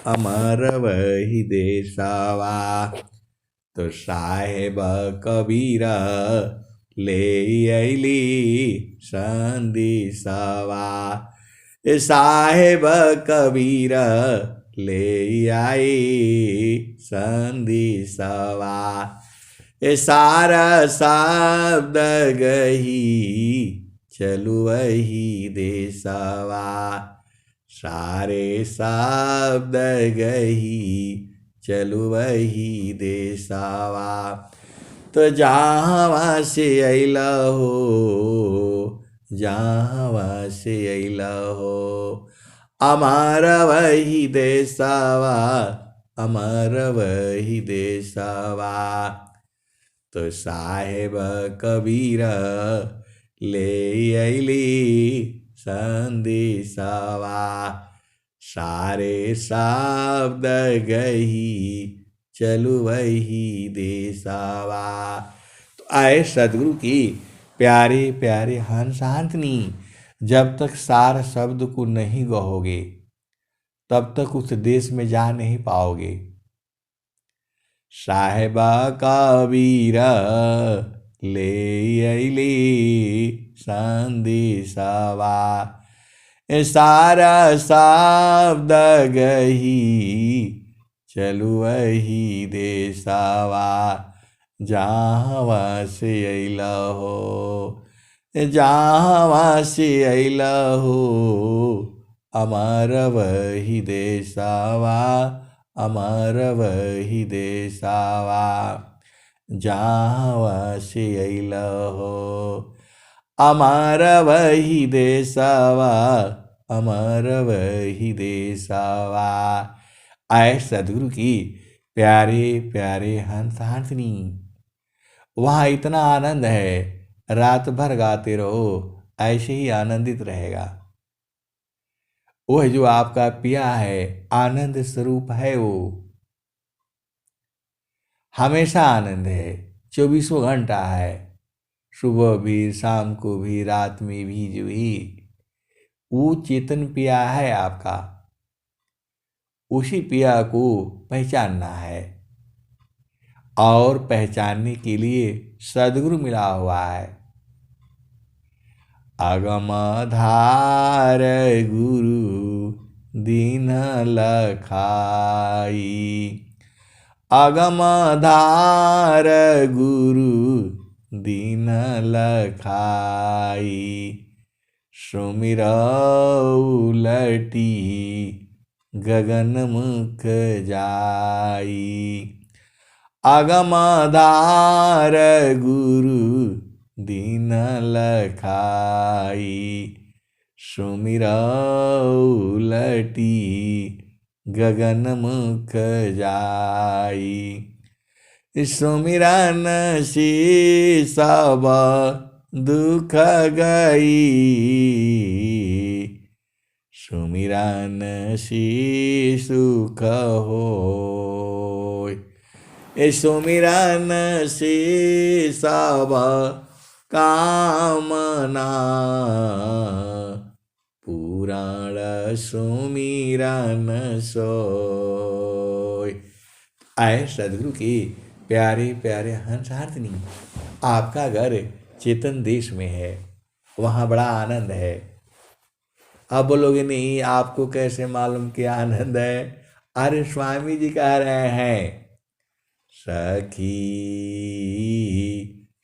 अमर वही देशवा। तो साहेब कबीर ले अली संदेशवा। साहेब कबीर ले आई संदेशवा। सारा शब्द गही चलु वही देशवा। सारे शब्द गही चलु वही देशवा। तो जहाँ से अइला हो, जहाँ से अइला हो, अमर वही देशवा, अमर वही देशवा। तो साहेब कबीर ले अली संदेशवा। सारे शब्द गही चलु वही देशवा। तो आए सदगुरु की प्यारे प्यारे हंसांतनी, जब तक सार शब्द को नहीं गहोगे तब तक उस देश में जा नहीं पाओगे। साहेबा कबीर ले अली संदेशवा। सारा शब्द गही चलु वही देशवा। जहाँ से अइला हो, जहाँ से अइला हो, अमर वही देशवा, अमर वही देशवा। जहाँ से अइला हो, अमर वही देशवा, अमर वही देशवा। आए सदगुरु की प्यारे प्यारे हंसांतनी, वहाँ इतना आनंद है, रात भर गाते रहो, ऐसे ही आनंदित रहेगा। वह जो आपका पिया है, आनंद स्वरूप है, वो हमेशा आनंद है, 24 घंटा है, सुबह भी, शाम को भी, रात में भी। जो ही वो चेतन पिया है आपका, उसी पिया को पहचानना है। और पहचानने के लिए सदगुरु मिला हुआ है। अगमधार गुरु दीन लखाई। अगमधार गुरु दीन लखाई। सुमिरऊ लटी गगन मुख जाई। अगमधार गुरु दीन लखाई। सुमिरऊ लटी गगन मुख जाई। सुमिरन से सब दुख गई। सुमिरन से सुख होय। सुमिरन से सब कामना। पुराण सुमिरन सोय। आए सदगुरु की प्यारे प्यारे हंसार्थिनी, आपका घर चेतन देश में है, वहाँ बड़ा आनंद है। अब बोलोगे नहीं, आपको कैसे मालूम कि आनंद है? अरे स्वामी जी कह रहे हैं, सखी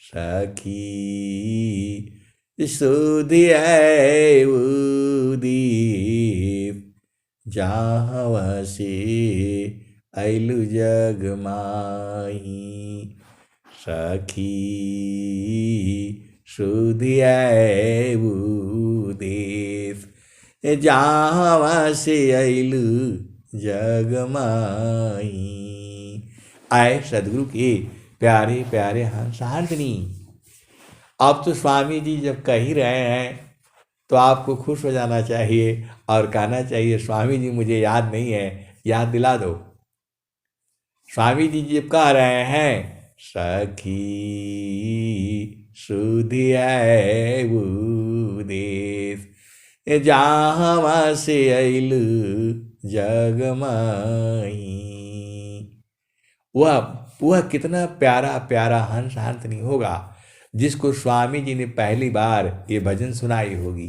सखी सुधि है उदीप। जहाँ से अइलु जग माही। सखी सुधि है उदीप। जहाँ से अइलु जग माही। आए सदगुरु के प्यारे प्यारे हंसार्थिनी, अब तो स्वामी जी जब कह ही रहे हैं तो आपको खुश हो जाना चाहिए और कहना चाहिए, स्वामी जी मुझे याद नहीं है, याद दिला दो। स्वामी जी जब कह रहे हैं, सखी सुधि है वो देश। जहाँ से अइलु जग माही। वह कितना प्यारा प्यारा हंस हंस नहीं होगा जिसको स्वामी जी ने पहली बार ये भजन सुनाई होगी।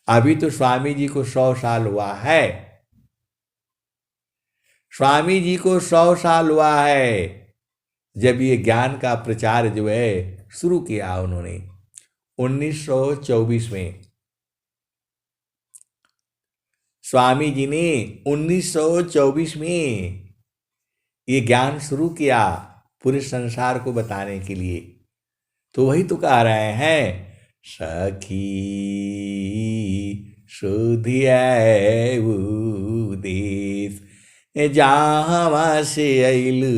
अभी तो स्वामी जी को 100 साल हुआ है। स्वामी जी को 100 साल हुआ है जब ये ज्ञान का प्रचार जो है शुरू किया उन्होंने 1924 में। स्वामी जी ने 1924 में ये ज्ञान शुरू किया पूरे संसार को बताने के लिए। तो वही तो कह रहे हैं, सखी सुधिया देश जहाँ से अइलु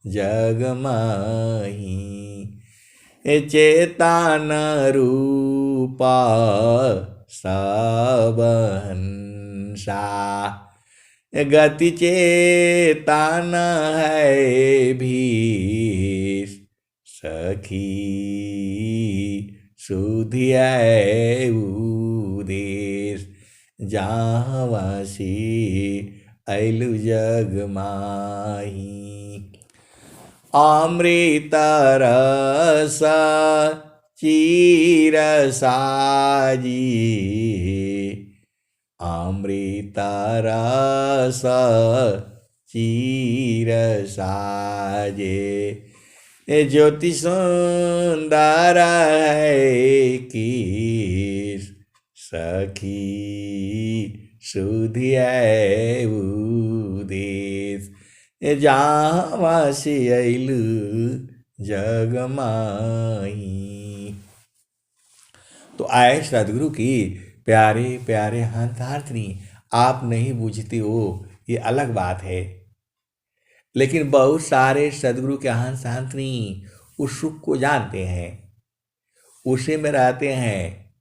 जग माही। चेतन रूपा सबहंसा गति चेतन है भी। सखी सुधिया देश जहाँ से अइलु जग माही। अमृत रस चीर साजी अमृत रस चीर साजे। ज्योति सुंदर है किस सखी सुधिया देश जहाँ से अइलु जग माही। तो आए सदगुरु की प्यारे प्यारे हंसार्थनी, आप नहीं बूझते हो ये अलग बात है, लेकिन बहुत सारे सदगुरु के हंसार्थनी उस सुख को जानते हैं, उसी में रहते हैं।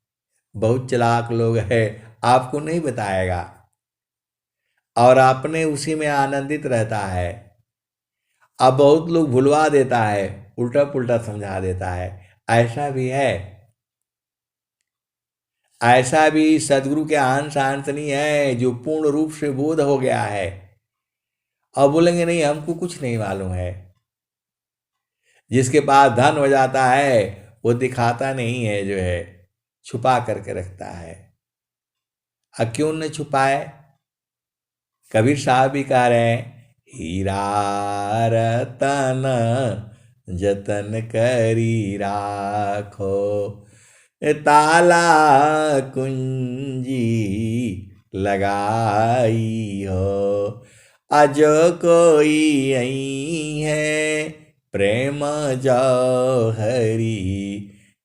बहुत चालाक लोग हैं, आपको नहीं बताएगा और अपने उसी में आनंदित रहता है। अब बहुत लोग भुलवा देता है, उल्टा पुल्टा समझा देता है। ऐसा भी है, ऐसा भी सदगुरु के अंश अंतनी है जो पूर्ण रूप से बोध हो गया है। अब बोलेंगे नहीं हमको कुछ नहीं मालूम है। जिसके पास धन हो जाता है वो दिखाता नहीं है, जो है छुपा करके रखता है। अब क्यों न छुपाए? कबीर साहब भी कह रहे हैं, हीरा रतन जतन करी राखो ताला कुंजी लगाई हो। अजो कोई आई है प्रेम जौहरी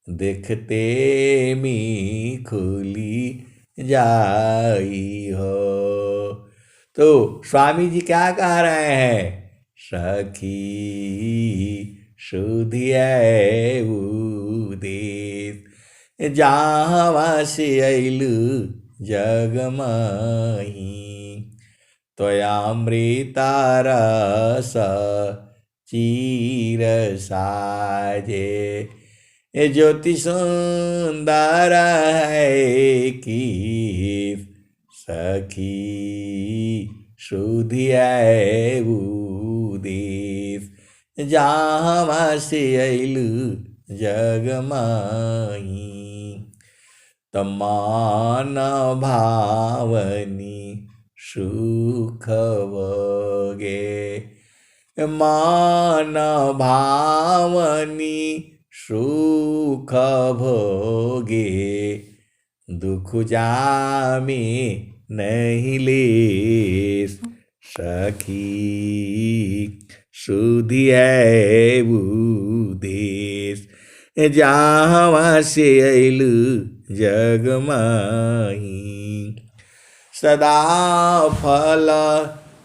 देखते मी खुली जाई हो। तो स्वामी जी क्या कह रहे हैं? सखी सुधिया देश जहाँ से अइलु जग माही। त्वयामृत रस चीर साजे ज्योति सुंदर है कि सखी सुधिया देश जहाँ से अइलु जग माही। तमान भावनी सुख भोगे मान भावनी सुख भोगे दुख जामे नहीं लेस। सखी सुधिया देश जहाँ से अइलु जग माही। सदा फल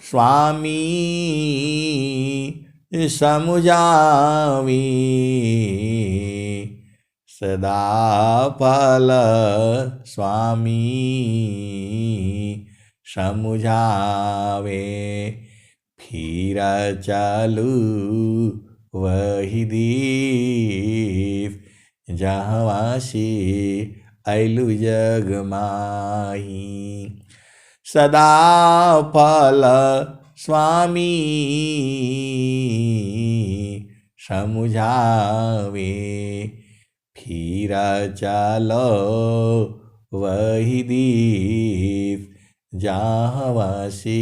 स्वामी समुझावी सदा फल स्वामी समुझावे फिर चालू वही दीप जहाँ से अइलु जग माही। सदा फल स्वामी समुझावे, फिर चलो वही दीप जहाँ से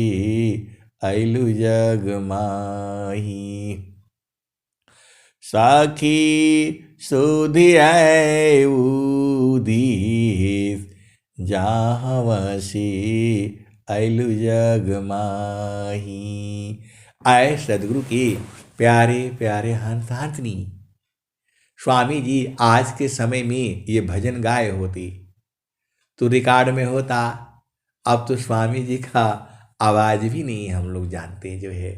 अइलु जग माही। सखी सुधि उदीप जहाँ से अइलु जग माही। आए सदगुरु के प्यारे प्यारे हंस हंसनी। स्वामी जी आज के समय में ये भजन गाए होते तो रिकॉर्ड में होता। अब तो स्वामी जी का आवाज भी नहीं हम लोग जानते जो है।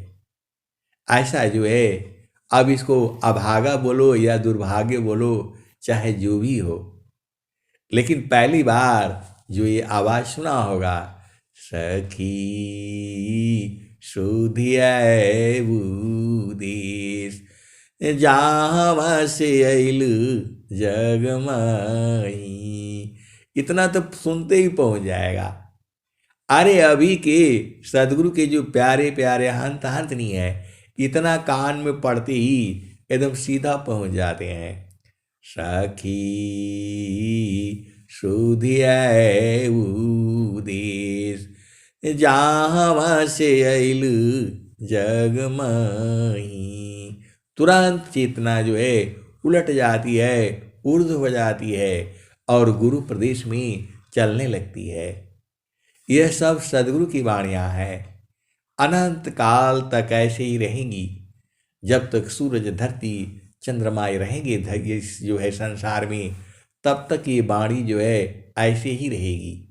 ऐसा जो है, अब इसको अभागा बोलो या दुर्भाग्य बोलो, चाहे जो भी हो, लेकिन पहली बार जो ये आवाज सुना होगा, सखी सुधिया देश जहाँ से अइलु जग माही, इतना तो सुनते ही पहुंच जाएगा। अरे अभी के सदगुरु के जो प्यारे प्यारे हंत हंतनी है, इतना कान में पड़ते ही एकदम सीधा पहुंच जाते हैं। सखी सुधिया देश जहाँ से अइलु जग माही, तुरंत चेतना जो है उलट जाती है, ऊर्ध्व हो जाती है और गुरु प्रदेश में चलने लगती है। यह सब सदगुरु की वाणियाँ हैं। अनंत काल तक ऐसे ही रहेंगी, जब तक सूरज धरती चंद्रमाएँ रहेंगे जो है संसार में, तब तक ये वाणी जो है ऐसे ही रहेगी।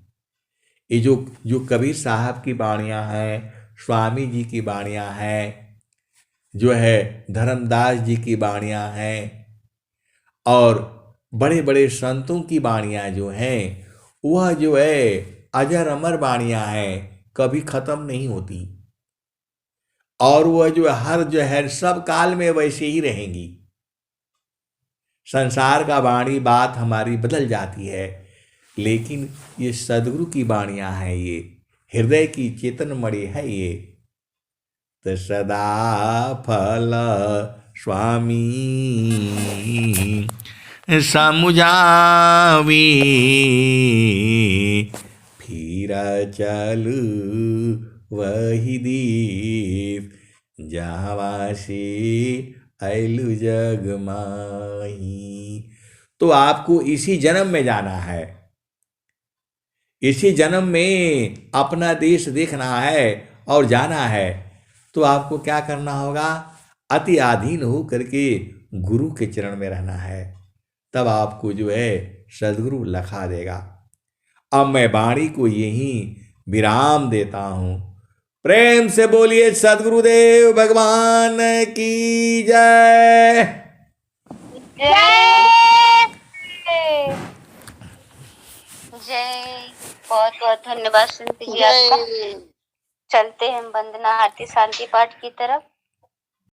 ये जो कबीर साहब की वाणियाँ हैं, स्वामी जी की वाणियाँ हैं, जो है धर्मदास जी की वाणियाँ हैं, और बड़े बड़े संतों की वाणियाँ जो हैं, वह जो है अजर अमर वाणियाँ हैं, कभी खत्म नहीं होती। और वह जो हर जो है सब काल में वैसे ही रहेंगी। संसार का वाणी बात हमारी बदल जाती है, लेकिन ये सदगुरु की वाणियाँ हैं, ये हृदय की चेतन मणि है ये। तो सदा फल स्वामी समुझावी, फिर चलू वही दीप जहाँ से अइलु जग माही। तो आपको इसी जन्म में जाना है, इसी जन्म में अपना देश देखना है और जाना है। तो आपको क्या करना होगा? अति आधीन हो करके गुरु के चरण में रहना है, तब आपको जो है सदगुरु लखा देगा। अब मैं वाणी को यहीं विराम देता हूँ। प्रेम से बोलिए सदगुरुदेव भगवान की जय। जय। बहुत बहुत धन्यवाद संत जी आपका। चलते हैं वंदना आरती शांति पाठ की तरफ।